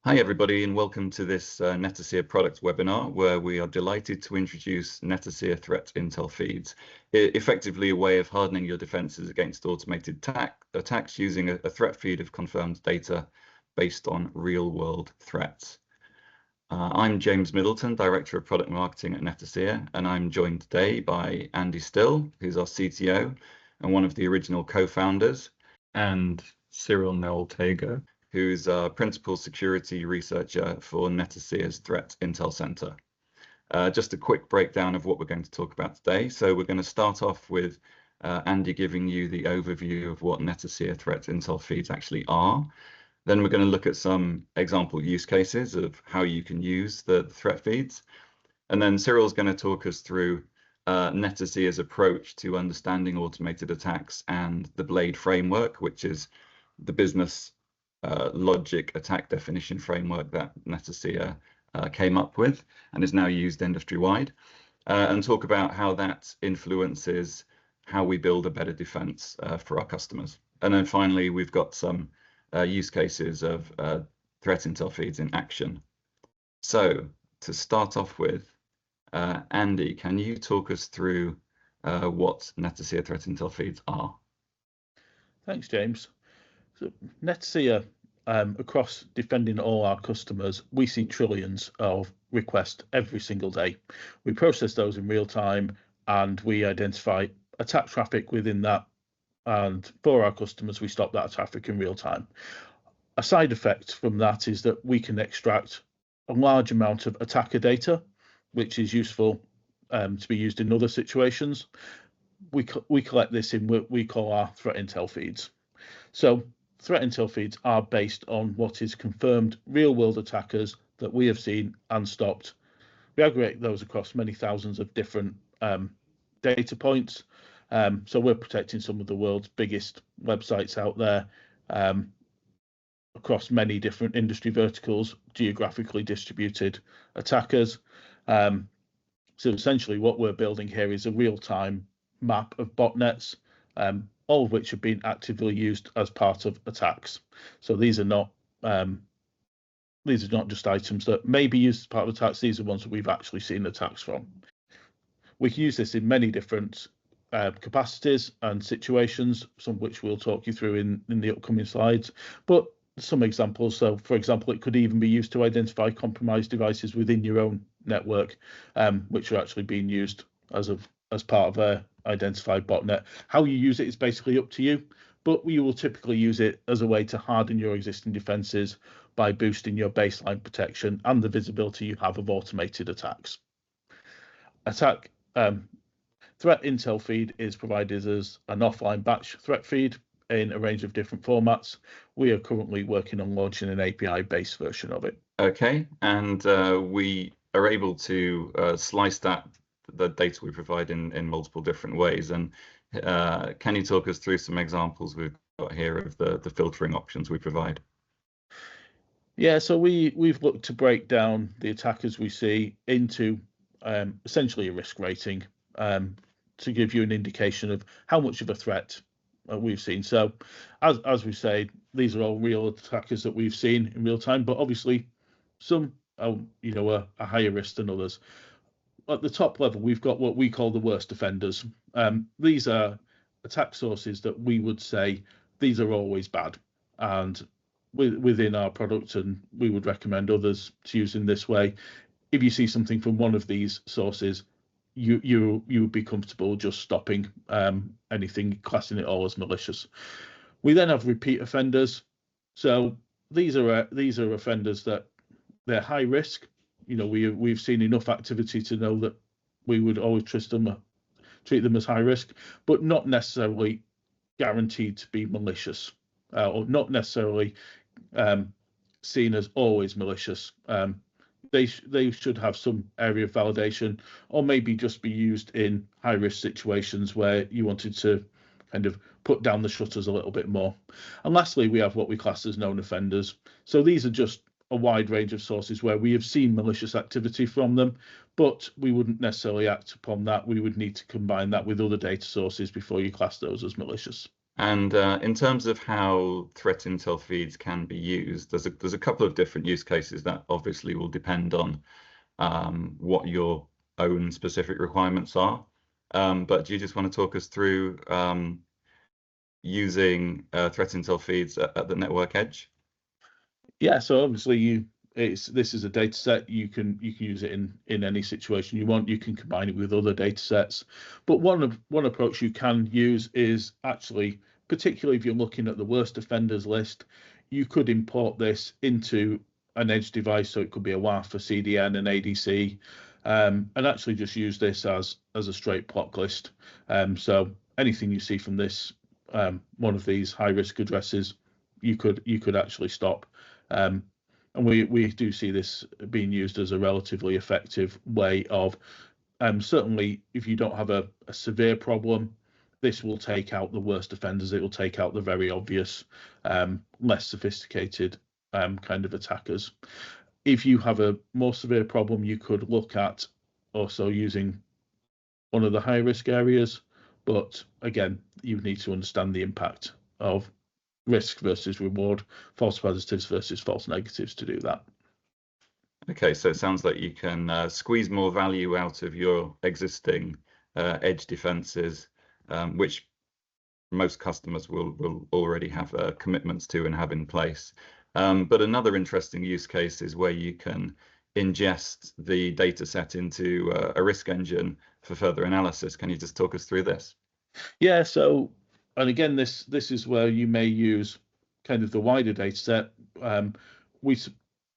Hi everybody, and welcome to this Netacea product webinar, where we are delighted to introduce Netacea Threat Intel Feeds, effectively a way of hardening your defenses against automated attacks using a threat feed of confirmed data based on real-world threats. I'm James Middleton, Director of Product Marketing at Netacea, and I'm joined today by Andy Still, who's our CTO and one of the original co-founders, and Cyril Noel-Tagoe, who's a principal security researcher for Netacea's Threat Intel Center. Just a quick breakdown of what we're going to talk about today. So we're going to start off with Andy giving you the overview of what Netacea Threat Intel Feeds actually are. Then we're going to look at some example use cases of how you can use the threat feeds. And then Cyril's going to talk us through Netacea's approach to understanding automated attacks and the BLADE framework, which is the business logic attack definition framework that Netacea came up with and is now used industry-wide, and talk about how that influences how we build a better defense for our customers. And then finally, we've got some use cases of threat intel feeds in action. So to start off with, Andy, can you talk us through what Netacea threat intel feeds are? Thanks, James. So Netacea, across defending all our customers, we see trillions of requests every single day. We process those in real time and we identify attack traffic within that. And for our customers, we stop that traffic in real time. A side effect from that is that we can extract a large amount of attacker data, which is useful to be used in other situations. We collect this in what we call our threat intel feeds. So threat intel feeds are based on what is confirmed real-world attackers that we have seen and stopped. We aggregate those across many thousands of different data points. So we're protecting some of the world's biggest websites out there across many different industry verticals, geographically distributed attackers. So essentially what we're building here is a real-time map of botnets, all of which have been actively used as part of attacks. So these are not just items that may be used as part of attacks. These are ones that we've actually seen attacks from. We can use this in many different capacities and situations, some of which we'll talk you through in the upcoming slides. But some examples, so for example, it could even be used to identify compromised devices within your own network, which are actually being used as part of a identified botnet. How you use it is basically up to you, but we will typically use it as a way to harden your existing defenses by boosting your baseline protection and the visibility you have of automated attacks. Threat intel feed is provided as an offline batch threat feed in a range of different formats. We are currently working on launching an API-based version of it. Okay, and we are able to slice the data we provide in multiple different ways. And can you talk us through some examples we've got here of the filtering options we provide? Yeah, so we've looked to break down the attackers we see into essentially a risk rating to give you an indication of how much of a threat we've seen. So as we say, these are all real attackers that we've seen in real time, but obviously some are higher risk than others. At the top level, we've got what we call the worst offenders. These are attack sources that we would say these are always bad, and within our product, and we would recommend others to use in this way. If you see something from one of these sources, you would be comfortable just stopping anything, classing it all as malicious. We then have repeat offenders. So these are offenders that they're high risk. We've seen enough activity to know that we would always treat them as high risk, but not necessarily guaranteed to be malicious, or not necessarily seen as always malicious. They should have some area of validation, or maybe just be used in high risk situations where you wanted to kind of put down the shutters a little bit more. And lastly, we have what we class as known offenders. So these are just a wide range of sources where we have seen malicious activity from them, but we wouldn't necessarily act upon that. We would need to combine that with other data sources before you class those as malicious. And in terms of how threat intel feeds can be used, there's a couple of different use cases that obviously will depend on what your own specific requirements are. But do you just want to talk us through using threat intel feeds at the network edge? Yeah, so obviously this is a data set. You can use it in any situation you want. You can combine it with other data sets. But one approach you can use is actually, particularly if you're looking at the worst offenders list, you could import this into an edge device. So it could be a WAF, a CDN, an ADC, and actually just use this as a straight block list. So anything you see from this one of these high risk addresses, you could actually stop. And we do see this being used as a relatively effective way of, certainly if you don't have a severe problem, this will take out the worst offenders. It will take out the very obvious, less sophisticated kind of attackers. If you have a more severe problem, you could look at also using one of the high risk areas. But again, you need to understand the impact of risk versus reward, false positives versus false negatives to do that. Okay, so it sounds like you can squeeze more value out of your existing edge defenses, which most customers will already have commitments to and have in place. But another interesting use case is where you can ingest the data set into a risk engine for further analysis. Can you just talk us through this? Yeah, so, and again, this is where you may use kind of the wider data set.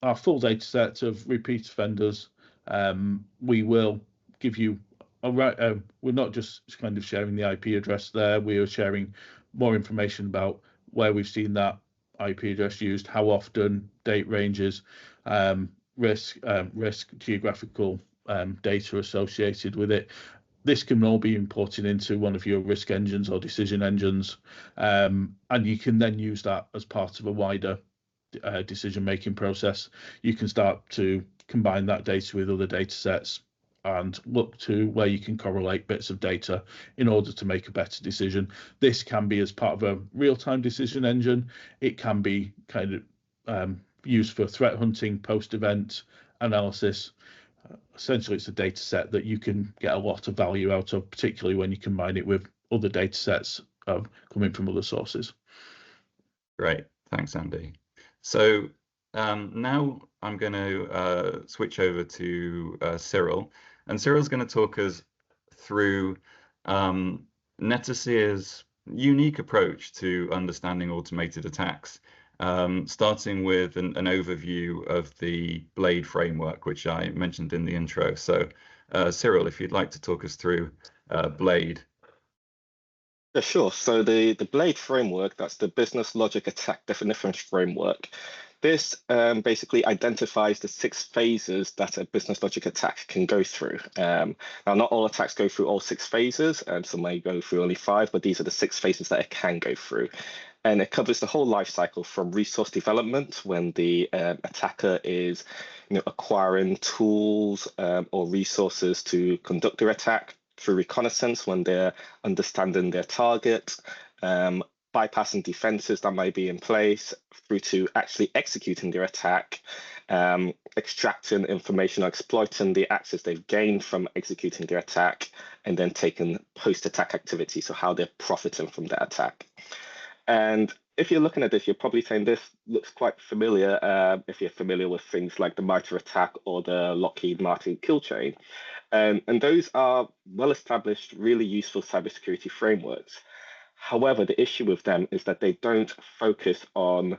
Our full data set of repeat offenders, we will give you we're not just kind of sharing the IP address there, we are sharing more information about where we've seen that IP address used, how often, date ranges, risk, geographical data associated with it. This can all be imported into one of your risk engines or decision engines, and you can then use that as part of a wider decision-making process. You can start to combine that data with other data sets and look to where you can correlate bits of data in order to make a better decision. This can be as part of a real-time decision engine. It can be kind of used for threat hunting, post-event analysis. Essentially, it's a data set that you can get a lot of value out of, particularly when you combine it with other data sets coming from other sources. Great, thanks, Andy. So now I'm going to switch over to Cyril, and Cyril's going to talk us through Netacea's unique approach to understanding automated attacks, starting with an overview of the BLADE framework, which I mentioned in the intro. So Cyril, if you'd like to talk us through BLADE. Yeah, sure. So the BLADE framework, that's the Business Logic Attack Definition Framework. This basically identifies the 6 phases that a business logic attack can go through. Now, not all attacks go through all 6 phases, and some may go through only 5, but these are the 6 phases that it can go through. And it covers the whole life cycle from resource development, when the attacker is acquiring tools or resources to conduct their attack, through reconnaissance when they're understanding their target, bypassing defenses that might be in place, through to actually executing their attack, extracting information or exploiting the access they've gained from executing their attack, and then taking post-attack activity, so how they're profiting from the attack. And if you're looking at this, you're probably saying this looks quite familiar if you're familiar with things like the MITRE attack or the Lockheed Martin kill chain. And those are well-established, really useful cybersecurity frameworks. However, the issue with them is that they don't focus on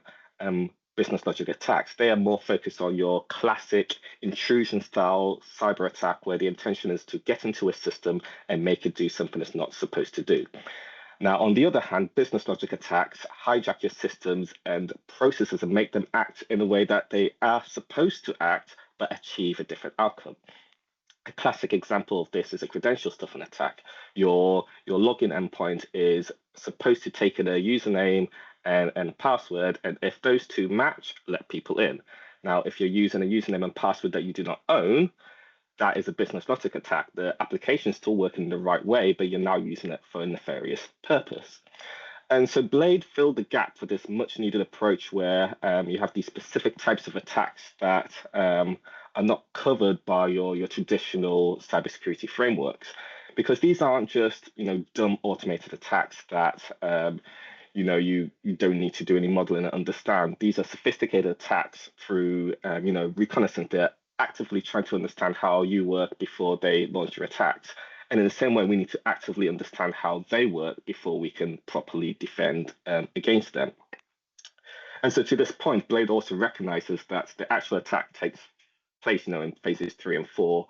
business logic attacks. They are more focused on your classic intrusion-style cyber attack, where the intention is to get into a system and make it do something it's not supposed to do. Now, on the other hand, business logic attacks hijack your systems and processes and make them act in a way that they are supposed to act, but achieve a different outcome. A classic example of this is a credential stuffing attack. Your login endpoint is supposed to take in a username and password, and if those two match, let people in. Now, if you're using a username and password that you do not own, that is a business logic attack. The application is still working the right way, but you're now using it for a nefarious purpose. And so BLADE filled the gap for this much needed approach where you have these specific types of attacks that are not covered by your traditional cybersecurity frameworks. Because these aren't just, dumb automated attacks that you don't need to do any modeling and understand. These are sophisticated attacks through reconnaissance. They're actively trying to understand how you work before they launch your attacks. And in the same way, we need to actively understand how they work before we can properly defend against them. And so to this point, BLADE also recognizes that the actual attack takes place in phases 3 and 4,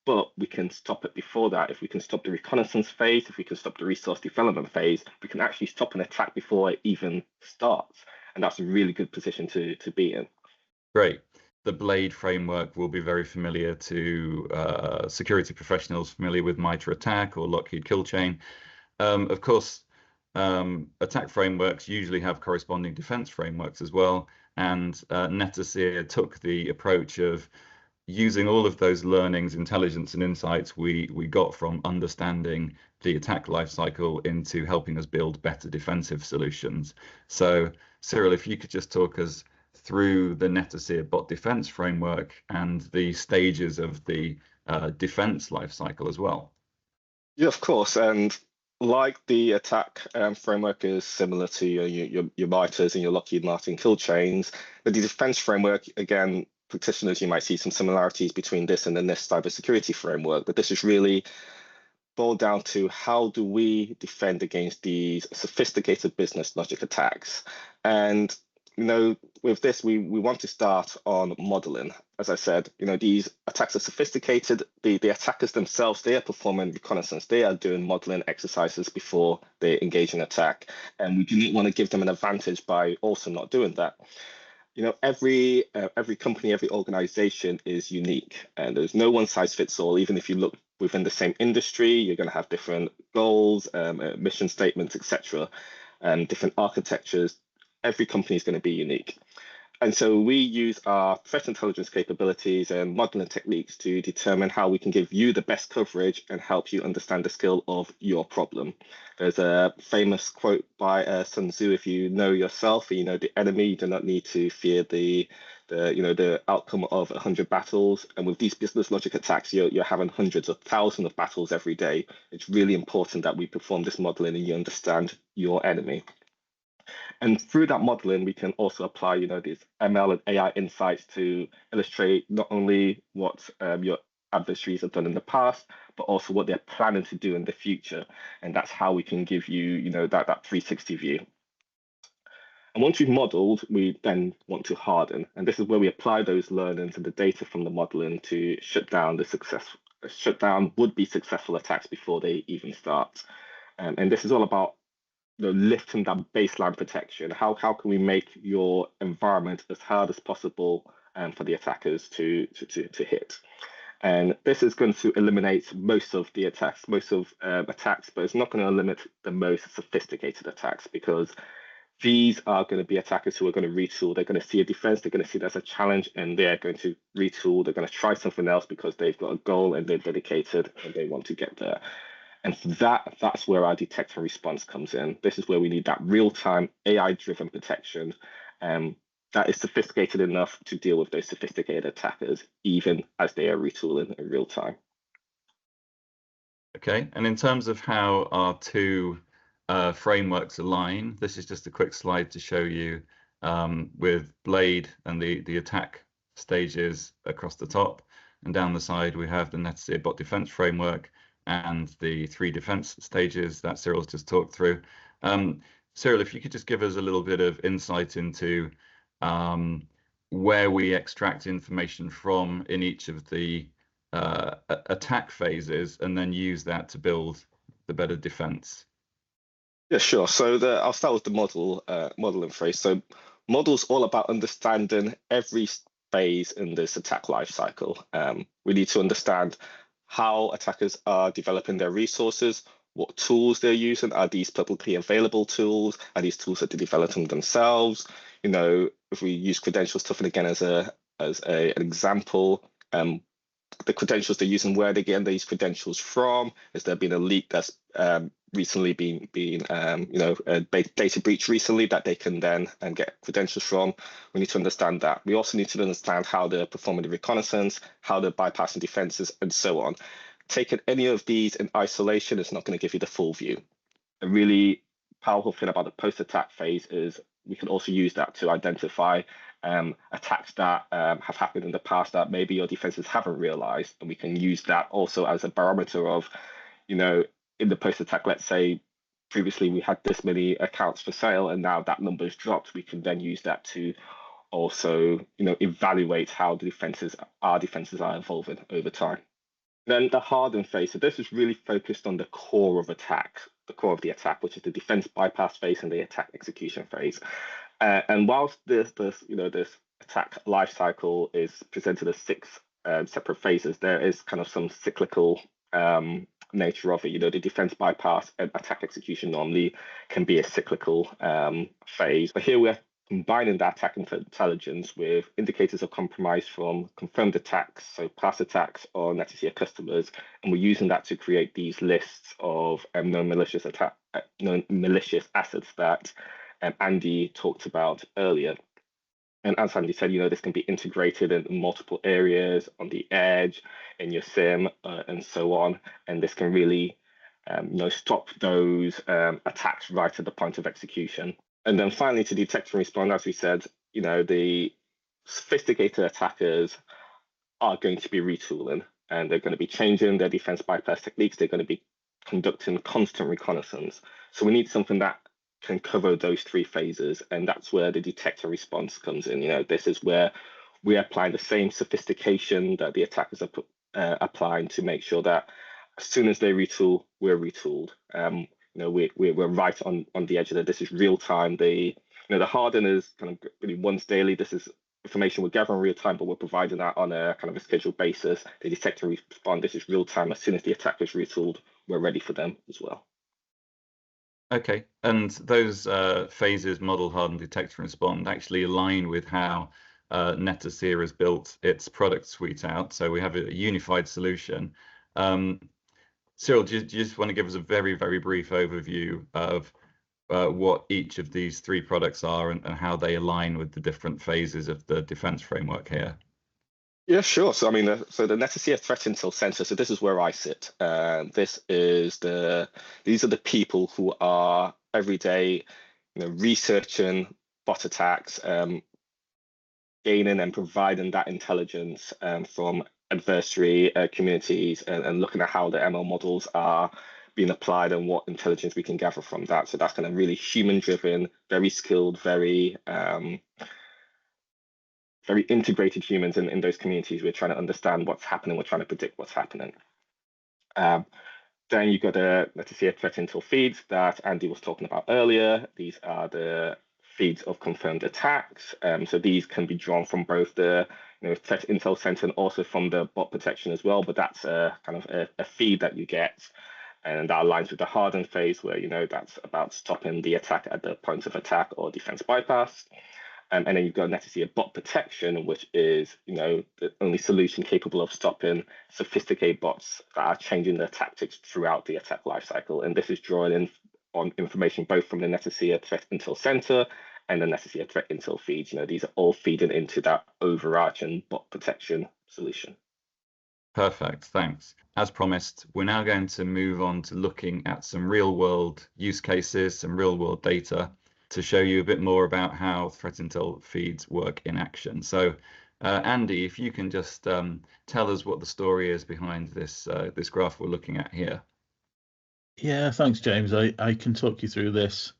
but we can stop it before that. If we can stop the reconnaissance phase, if we can stop the resource development phase, we can actually stop an attack before it even starts. And that's a really good position to be in. Great. The BLADE framework will be very familiar to security professionals familiar with MITRE ATT&CK or Lockheed Kill Chain. Of course, attack frameworks usually have corresponding defense frameworks as well. And Netacea took the approach of using all of those learnings, intelligence, and insights we got from understanding the attack lifecycle into helping us build better defensive solutions. So, Cyril, if you could just talk us through the Netacea bot defense framework and the stages of the defense lifecycle as well. Yeah, of course. And like the attack framework is similar to your MITREs and your Lockheed Martin kill chains, the defense framework, again, practitioners, you might see some similarities between this and the NIST cybersecurity framework, but this is really boiled down to how do we defend against these sophisticated business logic attacks. And with this, we want to start on modeling. As I said, these attacks are sophisticated. The attackers themselves, they are performing reconnaissance. They are doing modeling exercises before they engage in attack. And we do not want to give them an advantage by also not doing that. Every company, every organization is unique, and there's no one size fits all. Even if you look within the same industry, you're going to have different goals, mission statements, etc., and different architectures. Every company is going to be unique. And so we use our threat intelligence capabilities and modeling techniques to determine how we can give you the best coverage and help you understand the skill of your problem. There's a famous quote by Sun Tzu: if you know yourself and you know the enemy, you do not need to fear the outcome of 100 battles. And with these business logic attacks, you're having hundreds of thousands of battles every day. It's really important that we perform this modeling and you understand your enemy. And through that modeling, we can also apply, these ML and AI insights to illustrate not only what your adversaries have done in the past, but also what they're planning to do in the future. And that's how we can give you, that 360 view. And once we've modeled, we then want to harden. And this is where we apply those learnings and the data from the modeling to shut down would-be successful attacks before they even start. And this is all about lifting that baseline protection. How can we make your environment as hard as possible for the attackers to hit? And this is going to eliminate most of attacks, but it's not going to eliminate the most sophisticated attacks, because these are going to be attackers who are going to retool. They're going to see a defense, they're going to see it as a challenge, and they're going to retool. They're going to try something else because they've got a goal and they're dedicated and they want to get there. And for that's where our detect and response comes in. This is where we need that real-time AI-driven protection that is sophisticated enough to deal with those sophisticated attackers, even as they are retooling in real time. Okay, and in terms of how our two frameworks align, this is just a quick slide to show you with BLADE and the attack stages across the top, and down the side we have the Netacea bot defense framework and the 3 defense stages that Cyril's just talked through. Cyril, if you could just give us a little bit of insight into where we extract information from in each of the attack phases, and then use that to build the better defense. Yeah, sure. So I'll start with the modeling phase. So model's all about understanding every phase in this attack lifecycle. We need to understand how attackers are developing their resources, what tools they're using. Are these publicly available tools? Are these tools that they develop them themselves? If we use credential stuffing again as an example, the credentials they're using, where they're getting these credentials from. Has there been a leak that's recently been a data breach recently that they can then get credentials from. We need to understand that. We also need to understand how they're performing the reconnaissance, how they're bypassing defenses, and so on. Taking any of these in isolation is not going to give you the full view. A really powerful thing about the post-attack phase is we can also use that to identify attacks that have happened in the past that maybe your defenses haven't realized, and we can use that also as a barometer of, in the post-attack, let's say previously we had this many accounts for sale and now that number's dropped. We can then use that to also, evaluate how our defenses are evolving over time. Then the harden phase. So this is really focused on the core of the attack, which is the defense bypass phase and the attack execution phase. And whilst this attack lifecycle is presented as 6 separate phases, there is kind of some cyclical nature of it. The defense bypass and attack execution normally can be a cyclical phase. But here we're combining that attack intelligence with indicators of compromise from confirmed attacks, so past attacks on Netacea customers, and we're using that to create these lists of known malicious assets that Andy talked about earlier. And as Andy said, this can be integrated in multiple areas, on the edge, in your SIM, and so on. And this can really, stop those attacks right at the point of execution. And then finally, to detect and respond, as we said, the sophisticated attackers are going to be retooling, and they're going to be changing their defense bypass techniques. They're going to be conducting constant reconnaissance. So we need something that can cover those 3 phases, and that's where the detect and response comes in. This is where we're applying the same sophistication that the attackers are applying to make sure that as soon as they retool, we're retooled. We're right on the edge of that. This is real time. The harden is kind of really once daily. This is information we're gathering real time, but we're providing that on a kind of a scheduled basis. The detect and respond, this is real time. As soon as the attack is retooled, we're ready for them as well. Okay, and those phases, model, harden, detect and respond, actually align with how Netacea has built its product suite out. So we have a unified solution. Cyril, do you just want to give us a very, very brief overview of what each of these 3 products are and how they align with the different phases of the defense framework here? Yeah, sure. So so the Netacea Threat Intel Center. So this is where I sit. These are the people who are every day, researching bot attacks, gaining and providing that intelligence from adversary communities, and looking at how the ML models are being applied and what intelligence we can gather from that. So that's kind of really human-driven, very skilled, very integrated humans in those communities. We're trying to understand what's happening. We're trying to predict what's happening. Then you've got the Netacea Threat Intel Feeds that Andy was talking about earlier. These are the feeds of confirmed attacks. So these can be drawn from both the Threat Intel Center and also from the bot protection as well. But that's a kind of a feed that you get. And that aligns with the harden phase, where that's about stopping the attack at the point of attack or defense bypass. And then you've got Netacea bot protection, which is the only solution capable of stopping sophisticated bots that are changing their tactics throughout the attack lifecycle. And this is drawing in on information both from the Netacea Threat Intel Center and the Netacea Threat Intel Feeds. These are all feeding into that overarching bot protection solution. Perfect, thanks. As promised, we're now going to move on to looking at some real-world use cases, some real-world data, to show you a bit more about how Threat Intel Feeds work in action. So, Andy, if you can just tell us what the story is behind this this graph we're looking at here. Yeah, thanks, James. I can talk you through this.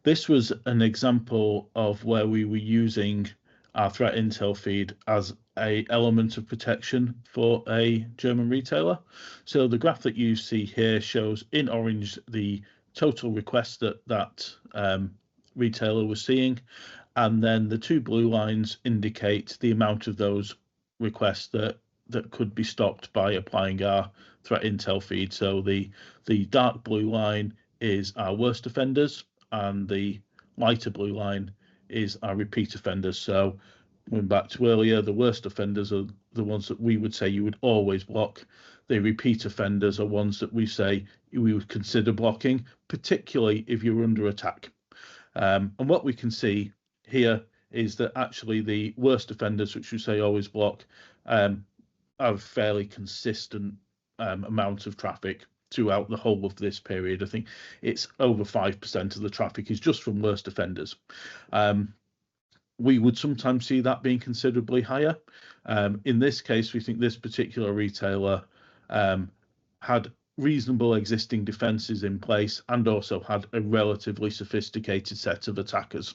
This was an example of where we were using our Threat Intel feed as an element of protection for a German retailer. So the graph that you see here shows in orange the total requests that retailer was seeing, and then the 2 blue lines indicate the amount of those requests that could be stopped by applying our Threat Intel feed. So the dark blue line is our worst offenders, and the lighter blue line is our repeat offenders. So going back to earlier, the worst offenders are the ones that we would say you would always block. The repeat offenders are ones that we say we would consider blocking, particularly if you're under attack. And what we can see here is that actually the worst offenders, which we say always block, have a fairly consistent amount of traffic throughout the whole of this period. I think it's over 5% of the traffic is just from worst offenders. We would sometimes see that being considerably higher. In this case, we think this particular retailer had reasonable existing defences in place and also had a relatively sophisticated set of attackers.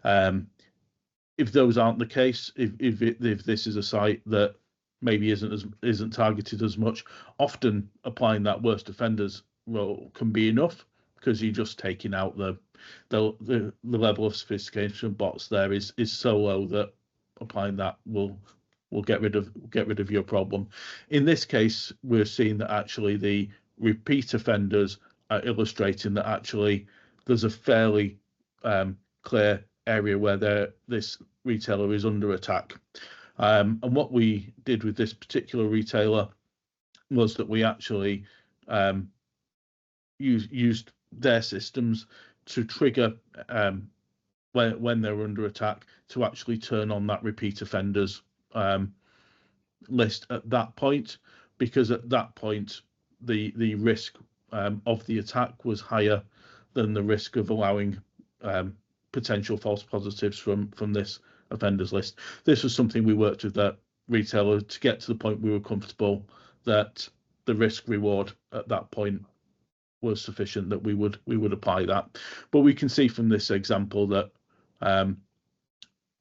If those aren't the case, if this is a site that maybe isn't targeted as much, often applying that worst offenders role can be enough, because you're just taking out the level of sophistication of bots there is so low that applying that will get rid of your problem. In this case, we're seeing that actually the repeat offenders are illustrating that actually there's a fairly clear area where this retailer is under attack. And what we did with this particular retailer was that we actually used their systems to trigger when they're under attack to actually turn on that repeat offenders list at that point, because at that point the risk of the attack was higher than the risk of allowing potential false positives from this offenders list. This was something we worked with that retailer to get to the point we were comfortable that the risk reward at that point was sufficient that we would apply that. But we can see from this example that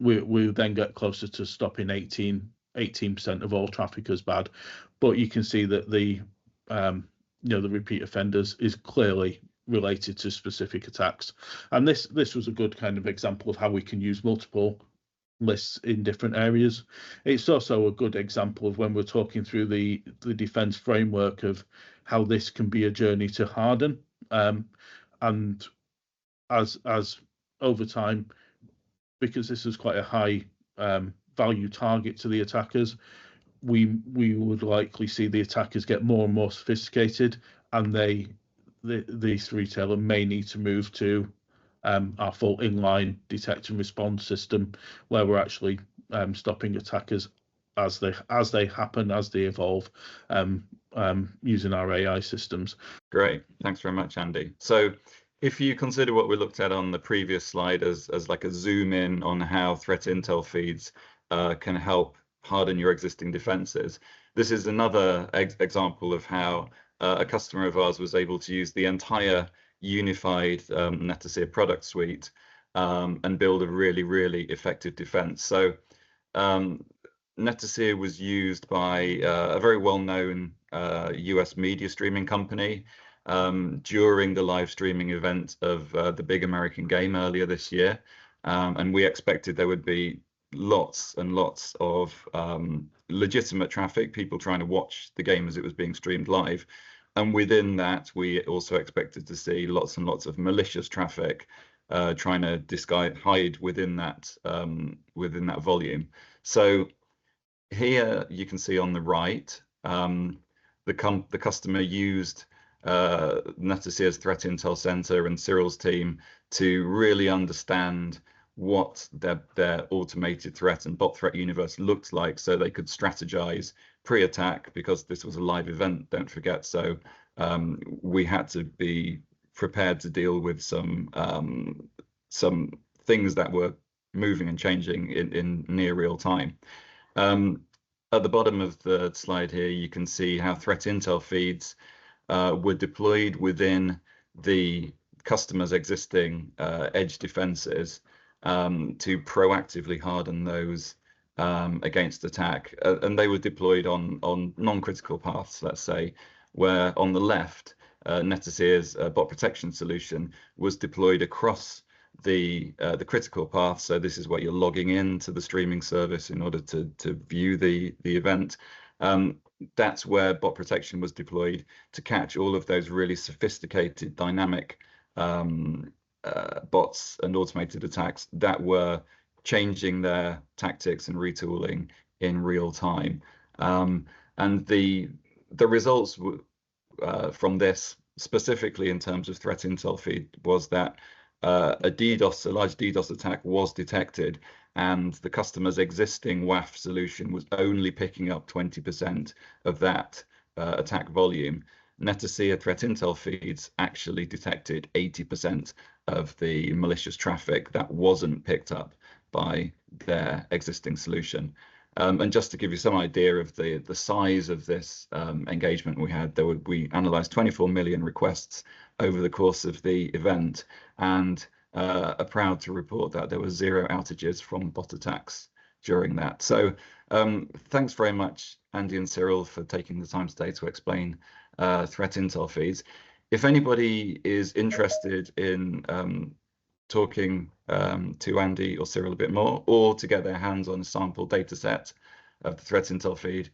we then get closer to stopping 18% of all traffic as bad. But you can see that the the repeat offenders is clearly related to specific attacks. And this was a good kind of example of how we can use multiple lists in different areas. It's also a good example of when we're talking through the defense framework of how this can be a journey to harden, and as over time, because this is quite a high value target to the attackers, we would likely see the attackers get more and more sophisticated, and this retailer may need to move to our full inline detect and respond system, where we're actually stopping attackers as they happen, as they evolve, using our AI systems. Great, thanks very much, Andy. So if you consider what we looked at on the previous slide as like a zoom in on how threat intel feeds can help harden your existing defenses, this is another example of how a customer of ours was able to use the entire unified Netacea product suite and build a really, really effective defense. So Netacea was used by a very well-known US media streaming company during the live streaming event of the big American game earlier this year. And we expected there would be lots and lots of legitimate traffic, people trying to watch the game as it was being streamed live. And within that, we also expected to see lots and lots of malicious traffic trying to hide within that volume. So here you can see on the right, the customer used Netacea's Threat Intel Center and Cyril's team to really understand what their automated threat and bot threat universe looked like, so they could strategize pre-attack, because this was a live event, don't forget. So we had to be prepared to deal with some things that were moving and changing in near real time. At the bottom of the slide here, you can see how threat intel feeds were deployed within the customer's existing edge defenses to proactively harden those against attack. And they were deployed on non-critical paths, let's say, where on the left, Netacea's bot protection solution was deployed across the critical path. So this is where you're logging in to the streaming service in order to view the event. That's where bot protection was deployed to catch all of those really sophisticated dynamic bots and automated attacks that were changing their tactics and retooling in real time. And the results from this specifically in terms of threat intel feed was that a large DDoS attack was detected, and the customer's existing WAF solution was only picking up 20% of that attack volume. Netacea Threat Intel Feeds actually detected 80% of the malicious traffic that wasn't picked up by their existing solution. And just to give you some idea of the size of this engagement we had, we analyzed 24 million requests over the course of the event, and are proud to report that there were 0 outages from bot attacks during that. So thanks very much, Andy and Cyril, for taking the time today to explain threat intel feeds. If anybody is interested in talking to Andy or Cyril a bit more, or to get their hands on a sample data set of the threat intel feed,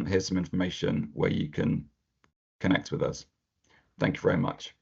here's some information where you can connect with us. Thank you very much.